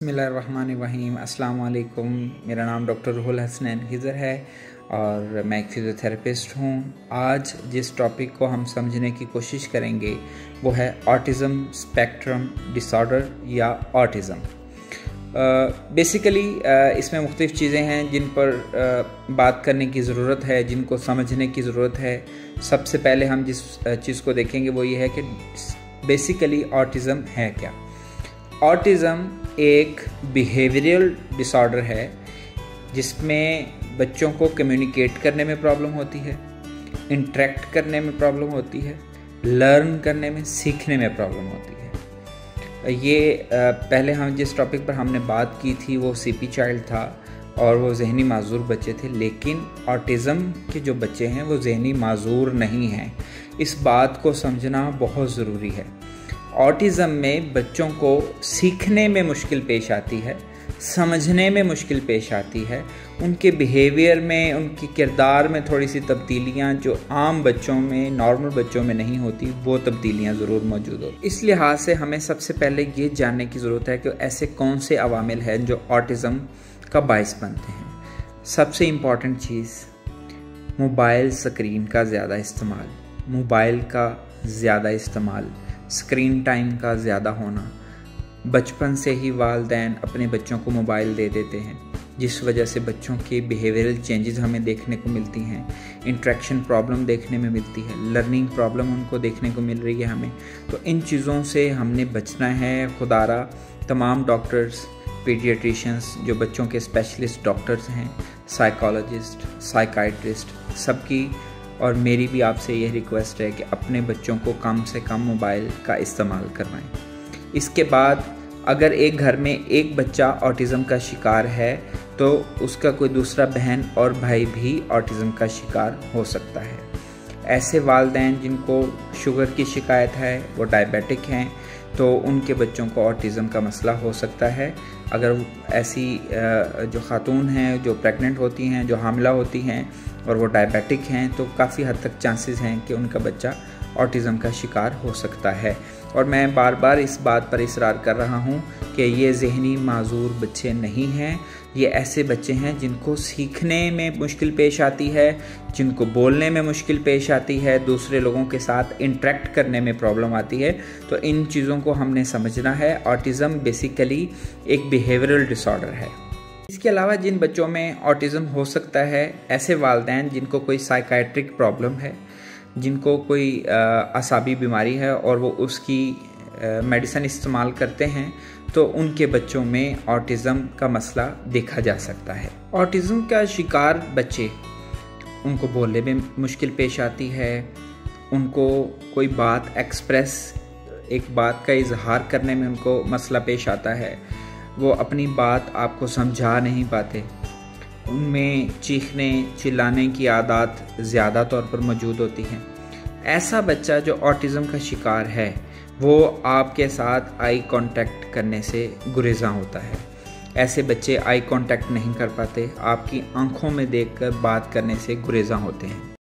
बिस्मिल्लाहिर्रहमानिर्रहीम। अस्सलाम वालेकुम। मेरा नाम डॉक्टर रुहुल हसनैन हिज़र है और मैं एक फिज़ियोथेरेपिस्ट हूँ। आज जिस टॉपिक को हम समझने की कोशिश करेंगे वो है ऑटिज़म स्पेक्ट्रम डिसऑर्डर या ऑटिज़म। बेसिकली इसमें मुख्तलिफ़ चीज़ें हैं जिन पर बात करने की ज़रूरत है, जिनको समझने की ज़रूरत है। सबसे पहले हम जिस चीज़ को देखेंगे वो ये है कि बेसिकली ऑटिज़म है क्या। ऑटिज़म एक बिहेवियरल डिसऑर्डर है जिसमें बच्चों को कम्युनिकेट करने में प्रॉब्लम होती है, इंटरेक्ट करने में प्रॉब्लम होती है, लर्न करने में, सीखने में प्रॉब्लम होती है। ये पहले हम जिस टॉपिक पर हमने बात की थी वो सीपी चाइल्ड था और वो जहनी माजूर बच्चे थे, लेकिन ऑटिज़म के जो बच्चे हैं वो जहनी माजूर नहीं हैं। इस बात को समझना बहुत ज़रूरी है। ऑटिज़म में बच्चों को सीखने में मुश्किल पेश आती है, समझने में मुश्किल पेश आती है, उनके बिहेवियर में, उनके किरदार में थोड़ी सी तब्दीलियाँ जो आम बच्चों में, नॉर्मल बच्चों में नहीं होती, वो तब्दीलियाँ ज़रूर मौजूद हो। इस लिहाज से हमें सबसे पहले ये जानने की ज़रूरत है कि ऐसे कौन से अवामिल हैं जो ऑटिज़म का बाइस बनते हैं। सबसे इम्पॉर्टेंट चीज़ मोबाइल स्क्रीन का ज़्यादा इस्तेमाल, मोबाइल का ज़्यादा इस्तेमाल, स्क्रीन टाइम का ज़्यादा होना। बचपन से ही वालिदैन अपने बच्चों को मोबाइल दे देते हैं जिस वजह से बच्चों के बिहेवियरल चेंजेस हमें देखने को मिलती हैं, इंट्रैक्शन प्रॉब्लम देखने में मिलती है, लर्निंग प्रॉब्लम उनको देखने को मिल रही है हमें। तो इन चीज़ों से हमने बचना है। खुदारा तमाम डॉक्टर्स, पीडियाट्रिशियंस जो बच्चों के स्पेशलिस्ट डॉक्टर्स हैं, साइकोलॉजिस्ट, साइकाइट्रिस्ट, सबकी और मेरी भी आपसे यह रिक्वेस्ट है कि अपने बच्चों को कम से कम मोबाइल का इस्तेमाल करवाएं। इसके बाद अगर एक घर में एक बच्चा ऑटिज़म का शिकार है तो उसका कोई दूसरा बहन और भाई भी ऑटिज़म का शिकार हो सकता है। ऐसे वालिदैन जिनको शुगर की शिकायत है, वो डायबिटिक हैं, तो उनके बच्चों को ऑटिज़म का मसला हो सकता है। अगर ऐसी जो खातून हैं जो प्रेग्नेंट होती हैं, जो हामिला होती हैं और वो डायबिटिक हैं, तो काफ़ी हद तक चांसेस हैं कि उनका बच्चा ऑटिज़म का शिकार हो सकता है। और मैं बार बार इस बात पर इसरार कर रहा हूँ कि ये ज़हनी माजूर बच्चे नहीं हैं, ये ऐसे बच्चे हैं जिनको सीखने में मुश्किल पेश आती है, जिनको बोलने में मुश्किल पेश आती है, दूसरे लोगों के साथ इंटरेक्ट करने में प्रॉब्लम आती है। तो इन चीज़ों को हमने समझना है। ऑटिज़म बेसिकली एक बिहेवियरल डिसऑर्डर है। इसके अलावा जिन बच्चों में ऑटिज़म हो सकता है, ऐसे वालिदैन जिनको कोई साइकाइट्रिक प्रॉब्लम है, जिनको कोई असाबी बीमारी है और वो उसकी मेडिसिन इस्तेमाल करते हैं, तो उनके बच्चों में ऑटिज़म का मसला देखा जा सकता है। ऑटिज़म का शिकार बच्चे, उनको बोलने में मुश्किल पेश आती है, उनको कोई बात एक्सप्रेस, एक बात का इजहार करने में उनको मसला पेश आता है, वो अपनी बात आपको समझा नहीं पाते, उनमें चीखने चिल्लाने की आदत ज़्यादा तौर पर मौजूद होती हैं। ऐसा बच्चा जो ऑटिज़म का शिकार है वो आपके साथ आई कांटेक्ट करने से गुरेज़ां होता है। ऐसे बच्चे आई कांटेक्ट नहीं कर पाते, आपकी आंखों में देखकर बात करने से गुरेज़ां होते हैं।